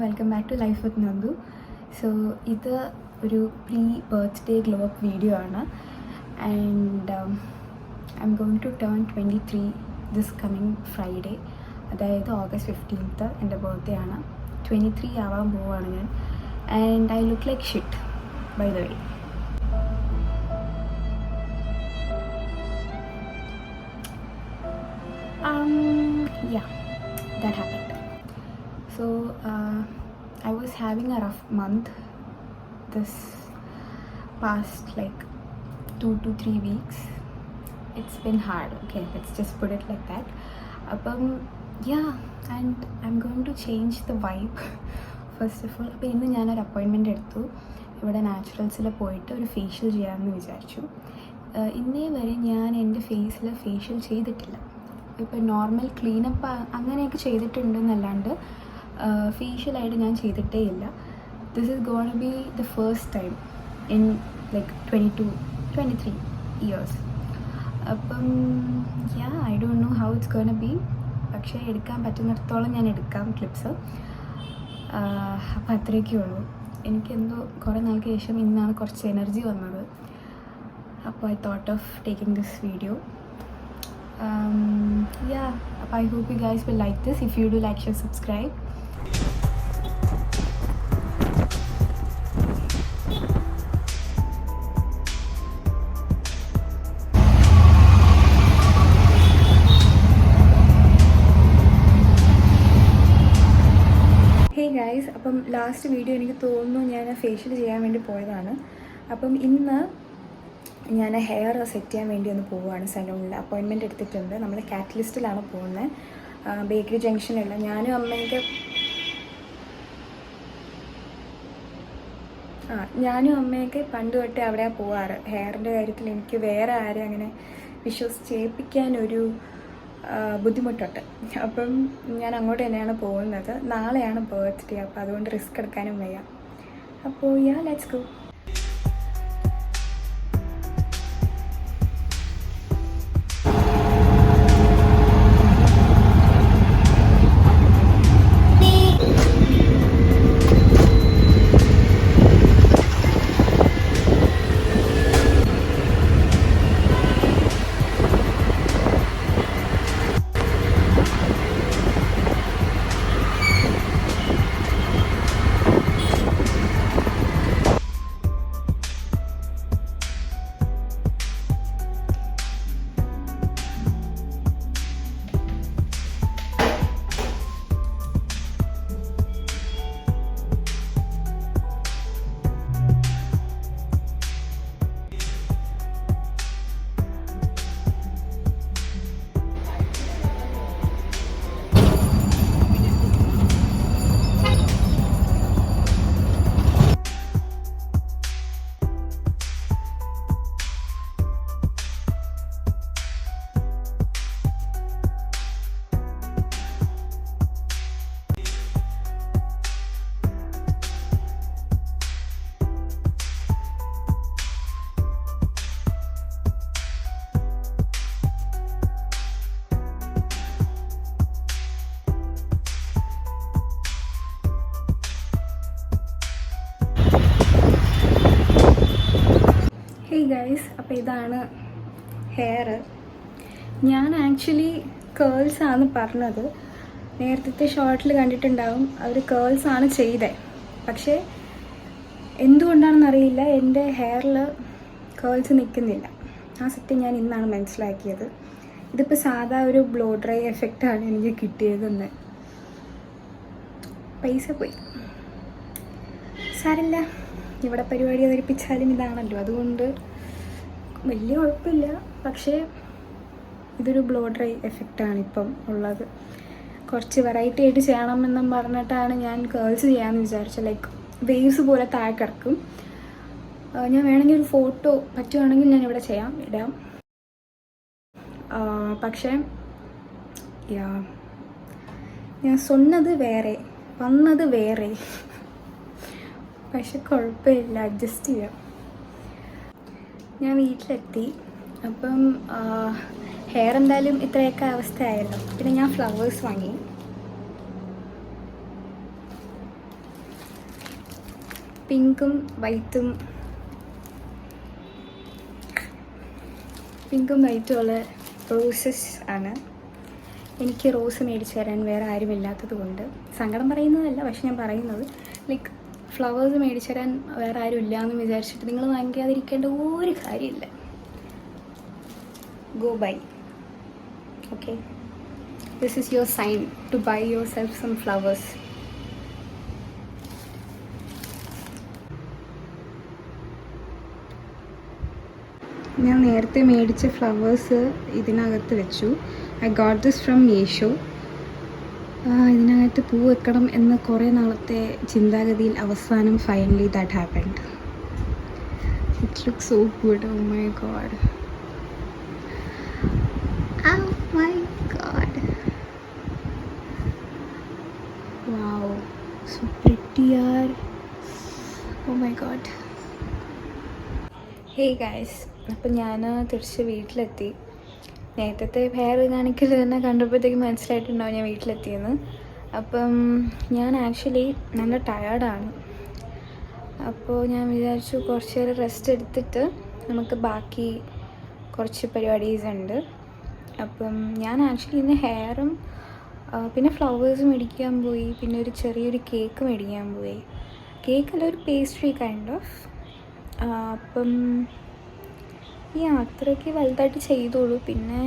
Welcome back to life with Nandu. So ഇത് ഒരു pre birthday glow up video ആണ്. And I'm going to turn 23 this coming Friday, അതായത് August 15th എൻ്റെ birthday ആണ്. 23 ആവാൻ പോവുകയാണ് ഞാൻ. And I look like shit by the way. Yeah, that happened. So I was having a rough month this past like 2 to 3 weeks. It's been hard, okay, let's just put it like that. Yeah, and I'm going to change the vibe. First of all, അപ്പോൾ ഇന്ന് ഞാനൊരു അപ്പോയിൻമെൻ്റ് എടുത്തു. ഇവിടെ നാച്ചുറൽസിൽ പോയിട്ട് ഒരു facial ചെയ്യാമെന്ന് വിചാരിച്ചു. ഇന്നേ വരെ ഞാൻ എൻ്റെ ഫേസിൽ ഫേഷ്യൽ ചെയ്തിട്ടില്ല. ഇപ്പോൾ നോർമൽ ക്ലീനപ്പ് അങ്ങനെയൊക്കെ ചെയ്തിട്ടുണ്ടെന്നല്ലാണ്ട് ഫേഷ്യലായിട്ട് ഞാൻ ചെയ്തിട്ടേ ഇല്ല. This is gonna be the first time in like 23 years. I don't know how it's gonna be. പക്ഷേ എടുക്കാൻ പറ്റുന്നിടത്തോളം ഞാൻ എടുക്കാം ക്ലിപ്സ്. അപ്പോൾ അത്രയൊക്കെ ഉള്ളൂ. എനിക്കെന്തോ കുറേ നാൾക്ക് ശേഷം ഇന്നാണ് കുറച്ച് എനർജി വന്നത്. അപ്പോൾ I thought of taking this video. Yeah, I hope you guys will like this. If you do, like, share, subscribe. Hey guys, അപ്പം ലാസ്റ്റ് വീഡിയോ എനിക്ക് തോന്നുന്നു ഞാൻ ഫേഷ്യൽ ചെയ്യാൻ വേണ്ടി പോയതാണ്. അപ്പം ഇന്ന് ഞാൻ ഹെയർ സെറ്റ് ചെയ്യാൻ വേണ്ടി ഒന്ന് പോവുകയാണ്. സലൂണിൽ അപ്പോയിൻമെൻറ്റ് എടുത്തിട്ടുണ്ട്. നമ്മൾ കാറ്റലിസ്റ്റിലാണ് പോകുന്നത്, ബേക്കറി ജംഗ്ഷനിലുള്ള. ഞാനും അമ്മയൊക്കെ പണ്ട് തൊട്ടേ അവിടെയാണ് പോവാറ്. ഹെയറിൻ്റെ കാര്യത്തിൽ എനിക്ക് വേറെ ആരും അങ്ങനെ വിശ്വസിച്ചേൽപ്പിക്കാനൊരു ബുദ്ധിമുട്ടുണ്ട്. അപ്പം ഞാൻ അങ്ങോട്ട് തന്നെയാണ് പോകുന്നത്. നാളെയാണ് ബർത്ത്ഡേ, അപ്പോൾ അതുകൊണ്ട് റിസ്ക് എടുക്കാനും വയ്യ. അപ്പോൾ ലെറ്റ്സ് ഗോ. ഗൈസ്, അപ്പോൾ ഇതാണ് ഹെയർ. ഞാൻ ആക്ച്വലി കേൾസാണ് പറഞ്ഞത്. നേരത്തെ ഷോർട്ടിൽ കണ്ടിട്ടുണ്ടാവും, അവർ കേൾസാണ് ചെയ്തത്. പക്ഷേ എന്തുകൊണ്ടാണെന്നറിയില്ല, എൻ്റെ ഹെയറിൽ കേൾസ് നിൽക്കുന്നില്ല. ആ സത്യം ഞാൻ ഇന്നാണ് മനസ്സിലാക്കിയത്. ഇതിപ്പോൾ സാധാ ഒരു ബ്ലോ ഡ്രൈ എഫക്റ്റാണ് എനിക്ക് കിട്ടിയതെന്ന്. പൈസ പോയി, സാരില്ല. ഇവിടെ പരിപാടി അവതരിപ്പിച്ചാലും ഇതാണല്ലോ, അതുകൊണ്ട് വലിയ കുഴപ്പമില്ല. പക്ഷേ ഇതൊരു ബ്ലോ ഡ്രൈ എഫക്റ്റാണ് ഇപ്പം ഉള്ളത്. കുറച്ച് വെറൈറ്റി ആയിട്ട് ചെയ്യണമെന്നും പറഞ്ഞിട്ടാണ് ഞാൻ കേൾസ് ചെയ്യാമെന്ന് വിചാരിച്ചത്. ലൈക്ക് വേവ്സ് പോലെ താഴെ കിടക്കും. ഞാൻ വേണമെങ്കിൽ ഒരു ഫോട്ടോ പറ്റുവാണെങ്കിൽ ഞാൻ ഇവിടെ ഇടാം. പക്ഷേ ഞാൻ சொன்னது വേറെ, വന്നത് വേറെ. പക്ഷെ കുഴപ്പമില്ല, അഡ്ജസ്റ്റ് ചെയ്യാം. ഞാൻ വീട്ടിലെത്തി. അപ്പം ഹെയർ എന്തായാലും ഇത്രയൊക്കെ അവസ്ഥയായല്ലോ. പിന്നെ ഞാൻ ഫ്ലവേഴ്സ് വാങ്ങി. പിങ്കും വൈറ്റും ഉള്ള റോസസ് ആണ്. എനിക്ക് റോസ് മേടിച്ച് തരാൻ വേറെ ആരും ഇല്ലാത്തത് കൊണ്ട് സങ്കടം പറയുന്നതല്ല, പക്ഷെ ഞാൻ പറയുന്നത് ലൈക്ക് ഫ്ലവേഴ്സ് മേടിച്ച് തരാൻ വേറെ ആരും ഇല്ല എന്ന് വിചാരിച്ചിട്ട് നിങ്ങൾ വാങ്ങിക്കാതിരിക്കേണ്ട ഒരു കാര്യമില്ല. Go buy. Okay, this is your sign to buy yourself some flowers. ഞാൻ നേരത്തെ മേടിച്ച ഫ്ലവേഴ്സ് ഇതിനകത്ത് വെച്ചു. I got this from Meesho. ഇതിനകത്ത് പൂ വെക്കണം എന്ന കുറേ നാളത്തെ ചിന്താഗതിയിൽ അവസാനം finally that happened. It look so good. Oh my god, oh my god, wow, so pretty യാർ. Oh my god. Hey guys, അപ്പം ഞാൻ തിരിച്ച് വീട്ടിലെത്തി. നേരത്തെ ഹെയർ കാണിക്കൽ തന്നെ കണ്ടപ്പോഴത്തേക്ക് മനസ്സിലായിട്ടുണ്ടാവും ഞാൻ വീട്ടിലെത്തിയെന്ന്. അപ്പം ഞാൻ ആക്ച്വലി നല്ല ടയേർഡാണ്. അപ്പോൾ ഞാൻ വിചാരിച്ചു കുറച്ച് നേരം റെസ്റ്റ് എടുത്തിട്ട് നമുക്ക് ബാക്കി കുറച്ച് പരിപാടീസ് ഉണ്ട്. അപ്പം ഞാൻ ആക്ച്വലി ഇന്ന് ഹെയറും പിന്നെ ഫ്ലവേഴ്സും മേടിക്കാൻ പോയി. പിന്നെ ഒരു ചെറിയൊരു കേക്ക് മേടിക്കാൻ പോയി. കേക്കല്ല, ഒരു പേസ്ട്രി കൈൻഡ് ഓഫ്. അപ്പം ഈ അത്രയ്ക്ക് വലുതായിട്ട് ചെയ്തോളൂ. പിന്നെ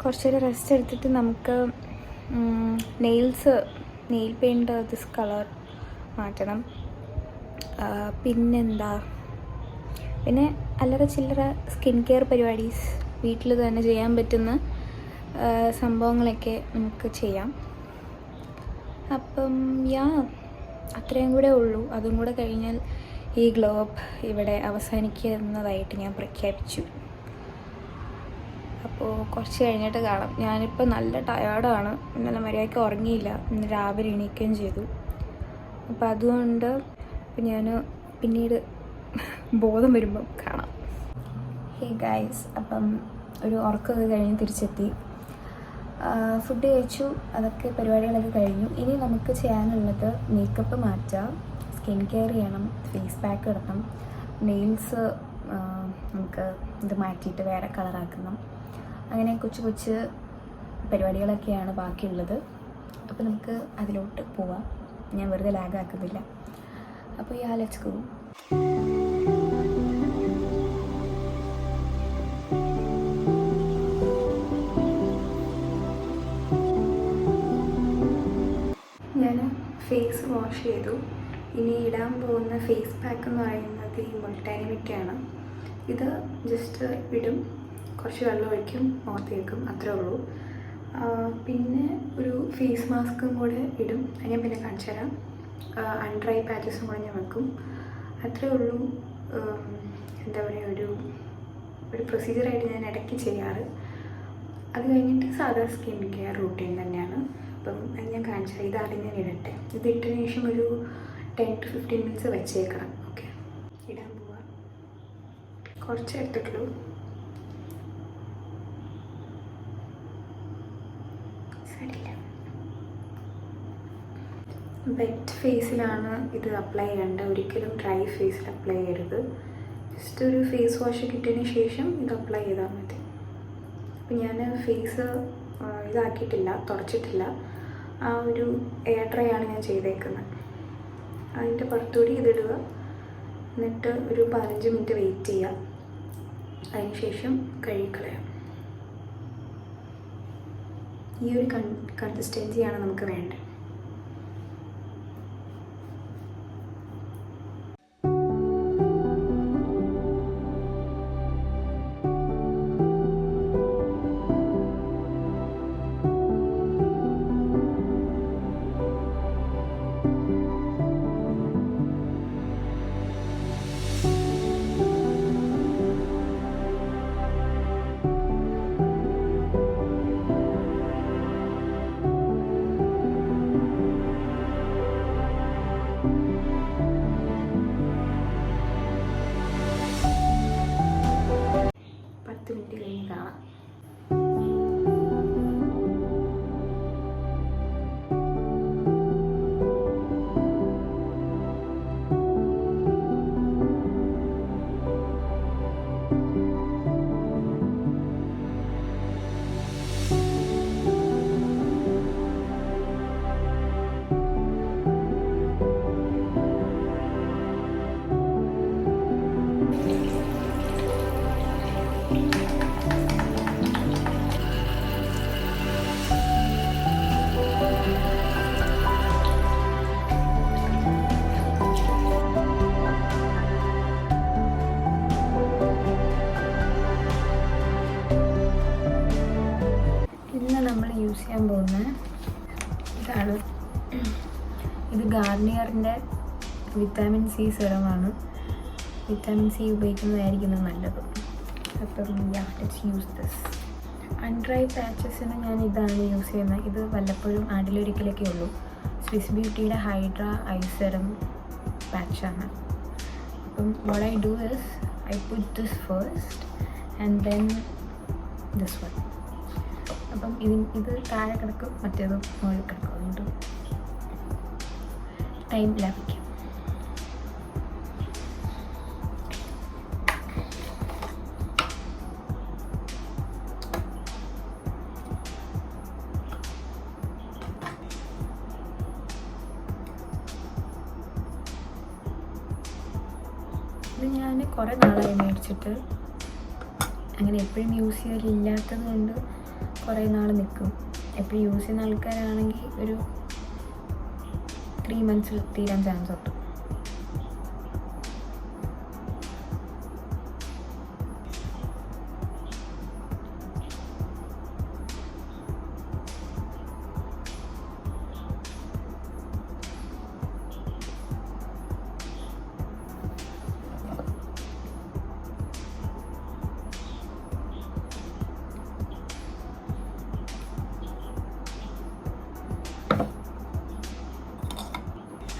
കുറച്ച് നേരം റെസ്റ്റ് എടുത്തിട്ട് നമുക്ക് നെയിൽ പെയിൻറ്റ് ദിസ് കളർ മാറ്റണം. പിന്നെന്താ, പിന്നെ അല്ലറ ചില്ലറ സ്കിൻ കെയർ പരിപാടീസ് വീട്ടിൽ തന്നെ ചെയ്യാൻ പറ്റുന്ന സംഭവങ്ങളൊക്കെ നമുക്ക് ചെയ്യാം. അപ്പം അത്രയും കൂടെ ഉള്ളൂ. അതും കൂടെ കഴിഞ്ഞാൽ ഈ ഗ്ലോ അപ്പ് ഇവിടെ അവസാനിക്കുന്നതായിട്ട് ഞാൻ പ്രഖ്യാപിച്ചു. അപ്പോൾ കുറച്ച് കഴിഞ്ഞിട്ട് കാണാം. ഞാനിപ്പോൾ നല്ല ടയേർഡാണ്. ഇന്നലെ മര്യാദയ്ക്ക് ഉറങ്ങിയില്ല. ഇന്ന് രാവിലെ എണീക്കുകയും ചെയ്തു. അപ്പോൾ അതുകൊണ്ട് ഞാൻ പിന്നീട് ബോധം വരുമ്പം കാണാം. ഹേ ഗൈസ്, അപ്പം ഒരു ഉറക്കമൊക്കെ കഴിഞ്ഞ് തിരിച്ചെത്തി. ഫുഡ് കഴിച്ചു, അതൊക്കെ പരിപാടികളൊക്കെ കഴിഞ്ഞു. ഇനി നമുക്ക് ചെയ്യാനുള്ളത് മേക്കപ്പ് മാറ്റാം, സ്കിൻ കെയർ ചെയ്യണം, ഫേസ് പാക്ക് ഇടണം, നെയിൽസ് നമുക്ക് ഇത് മാറ്റിയിട്ട് വേറെ കളറാക്കണം. അങ്ങനെ കൊച്ചു കൊച്ചു പരിപാടികളൊക്കെയാണ് ബാക്കിയുള്ളത്. അപ്പോൾ നമുക്ക് അതിലോട്ട് പോവാം. ഞാൻ വെറുതെ ലാഗാക്കുന്നില്ല. അപ്പോൾ ലെറ്റ്സ് ഗോ. ഞാൻ ഫേസ് വാഷ് ചെയ്തു. ഇനി ഇടാൻ പോകുന്ന ഫേസ് പാക്ക് എന്ന് പറയുന്നത് ഈ മുൾട്ടാനി മിട്ടിയാണ്. ഇത് ജസ്റ്റ് ഇടും, കുറച്ച് വെള്ളം ഒഴിക്കും, മുഖത്ത് വയ്ക്കും, അത്രേ ഉള്ളൂ. പിന്നെ ഒരു ഫേസ് മാസ്കും കൂടെ ഇടും, അത് ഞാൻ പിന്നെ കാണിച്ചു തരാം. അൺഡ്രൈ പാച്ചസും കൂടെ ഞാൻ വെക്കും, അത്രേ ഉള്ളൂ. എന്താ പറയുക, ഒരു പ്രൊസീജിയറായിട്ട് ഞാൻ ഇടയ്ക്ക് ചെയ്യാറ്. അത് കഴിഞ്ഞിട്ട് സാധാ സ്കിൻ കെയർ റൂട്ടീൻ തന്നെയാണ്. അപ്പം അത് ഞാൻ കാണിച്ചു തരാം. ഇത് ആദ്യം ഞാൻ ഇടട്ടെ. ഇത് ഇട്ടതിന് ശേഷം ഒരു 10 to 15 minutes വെച്ചേക്കണം. ഓക്കെ, ഇടാൻ പോവാം. കുറച്ച് എടുത്തിട്ടുള്ളൂ. സരില്ല. വെറ്റ് ഫേസിലാണ് ഇത് അപ്ലൈ ചെയ്യേണ്ടത്, ഒരിക്കലും ഡ്രൈ ഫേസിൽ അപ്ലൈ ചെയ്യരുത്. ജസ്റ്റ് ഒരു ഫേസ് വാഷ് കിട്ടിയതിന് ശേഷം ഇത് അപ്ലൈ ചെയ്താൽ മതി. അപ്പം ഞാൻ ഫേസ് ഇതാക്കിയിട്ടില്ല, തുടച്ചിട്ടില്ല. ആ ഒരു എയർ ഡ്രൈ ആണ് ഞാൻ ചെയ്തേക്കുന്നത്. അതിൻ്റെ പുറത്തുകൂടി ഇതിടുക, എന്നിട്ട് ഒരു 15 മിനിറ്റ് വെയിറ്റ് ചെയ്യുക. അതിനുശേഷം കഴുകിക്കളയാം. ഈ ഒരു കൺസിസ്റ്റൻസിയാണ് നമുക്ക് വേണ്ടത്. പോകുന്നത് ഇതാണ്. ഇത് ഗാർണിയറിൻ്റെ വിറ്റാമിൻ സി സെറമാണ്. വിറ്റാമിൻ സി ഉപയോഗിക്കുന്നതായിരിക്കും നല്ലത്. അപ്പം let's use this. Under eye പാച്ചസിന് ഞാൻ ഇതാണ് യൂസ് ചെയ്യുന്നത്. ഇത് വല്ലപ്പോഴും ആണ്ടിലൊരിക്കലൊക്കെ ഉള്ളൂ. സ്വിസ് ബ്യൂട്ടിയുടെ ഹൈഡ്ര ഐ സെറം പാച്ചാണ്. അപ്പം what I do is I put this first and then this one. അപ്പം ഇത് താഴെ കിടക്കും, മറ്റേത് മുകളിൽ കിടക്കും. അതുകൊണ്ട് ടൈം ലാഭിക്കാം. ഇത് ഞാൻ കുറേ നാളായി മേടിച്ചിട്ട്. അങ്ങനെ എപ്പോഴും യൂസ് ചെയ്യലില്ലാത്തത് കൊണ്ട് കുറേ നാൾ നിൽക്കും. എപ്പോഴും യൂസ് ചെയ്യുന്ന ആൾക്കാരാണെങ്കിൽ ഒരു 3 months തീരാൻ ചാൻസ് ഉണ്ട്.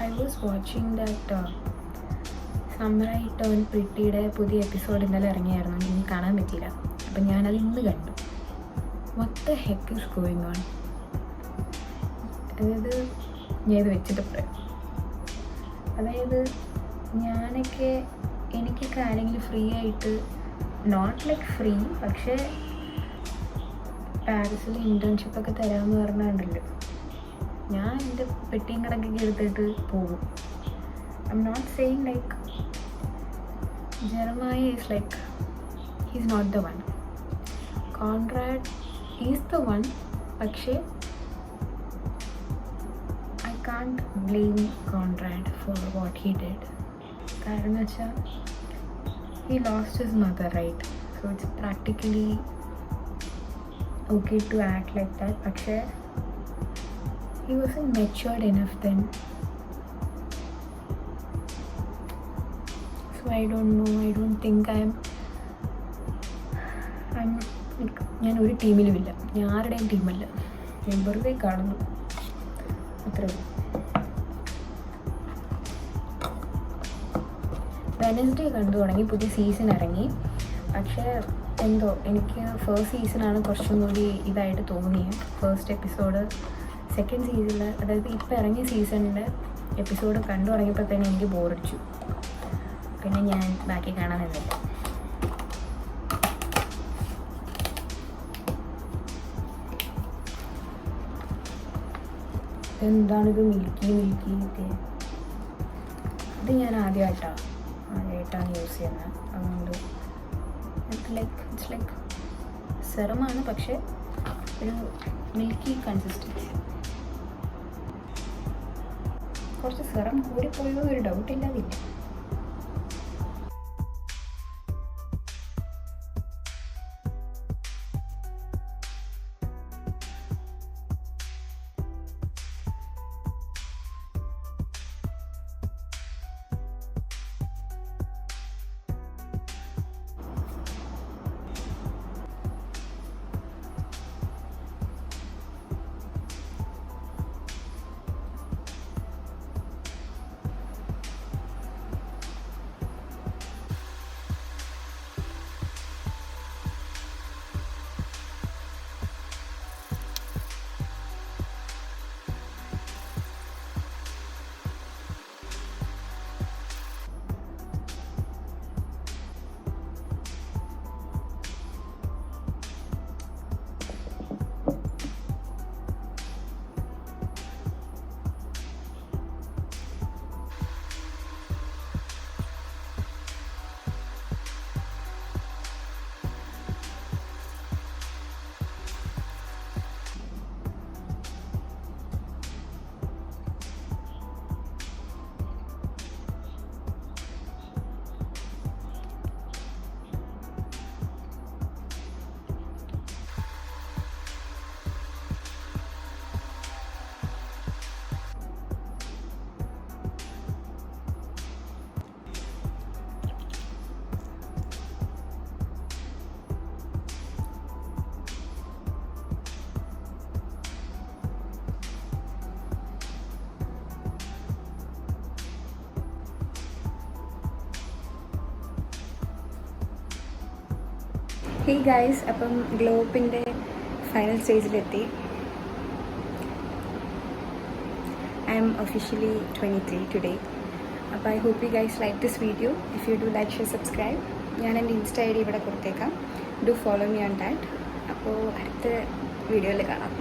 I was watching that Summer I Turned Prettyയുടെ പുതിയ എപ്പിസോഡ് ഇന്നലെ ഇറങ്ങിയായിരുന്നു. എനിക്ക് കാണാൻ പറ്റിയില്ല. അപ്പം ഞാനത് ഇന്ന് കണ്ടു. What the heck is going on? അതായത് ഞാൻ ഇത് വെച്ചിട്ട് പറയാം. അതായത് എനിക്കൊക്കെ ആരെങ്കിലും ഫ്രീ ആയിട്ട്, നോട്ട് ലൈക്ക് ഫ്രീ, പക്ഷേ പാരീസിൽ ഇൻറ്റേൺഷിപ്പൊക്കെ തരാമെന്ന് പറഞ്ഞാണ്ടല്ലോ, ഞാൻ എൻ്റെ പെട്ടിയും കണക്കൊക്കെ എടുത്തിട്ട് പോകും. I'm not saying like Jeremiah is like he's not the one. Conrad is the one. പക്ഷേ I can't blame Conrad for what he did. കാരണം എന്ന് വെച്ചാൽ he lost his mother, right? So it's practically okay to act like that. പക്ഷേ he wasn't matured enough then. So I don't know, I don't think I'm like, ഞാൻ ഒരു ടീമിലുമില്ല, ഞാൻ ആരുടെയും ടീമല്ല, ഞാൻ വെറുതെ കാണുന്നു, അത്രേ ഉള്ളൂ. വെനസ്ഡേ കണ്ടു തുടങ്ങി, പുതിയ സീസൺ ഇറങ്ങി. പക്ഷേ എന്തോ എനിക്ക് ഫസ്റ്റ് സീസണാണ് കുറച്ചും കൂടി ഇതായിട്ട് തോന്നിയത്. ഫസ്റ്റ് എപ്പിസോഡ് സെക്കൻഡ് സീസണിൽ, അതായത് ഇപ്പോൾ ഇറങ്ങിയ സീസണിൻ്റെ എപ്പിസോഡ് കണ്ടു തുടങ്ങിയപ്പോൾ തന്നെ എനിക്ക് ബോറടിച്ചു. പിന്നെ ഞാൻ ബാക്കി കാണാൻ നിന്നില്ല. എന്താണിത് മിൽക്കി ഒക്കെ? ഇത് ഞാൻ ആദ്യമായിട്ടാണ് യൂസ് ചെയ്യുന്നത്. അതുകൊണ്ട് ഇറ്റ്സ് ലൈക്ക് സെറമാണ്, പക്ഷേ ഒരു മിൽക്കി കൺസിസ്റ്റൻസി. കുറച്ച് സെറം കൂടിപ്പോയോ ഒരു ഡൗട്ടില്ലാതില്ല. ഹേ ഗൈസ്, അപ്പം ഗ്ലോപ്പിൻ്റെ ഫൈനൽ സ്റ്റേജിലെത്തി. I'm officially 23 today. അപ്പോൾ I hope you guys like this video. If you do like, share, subscribe. ഞാൻ എൻ്റെ ഇൻസ്റ്റ ID ഇവിടെ കൊടുത്തേക്കാം. Do follow me on that. അപ്പോൾ അടുത്ത വീഡിയോയിൽ കാണാം.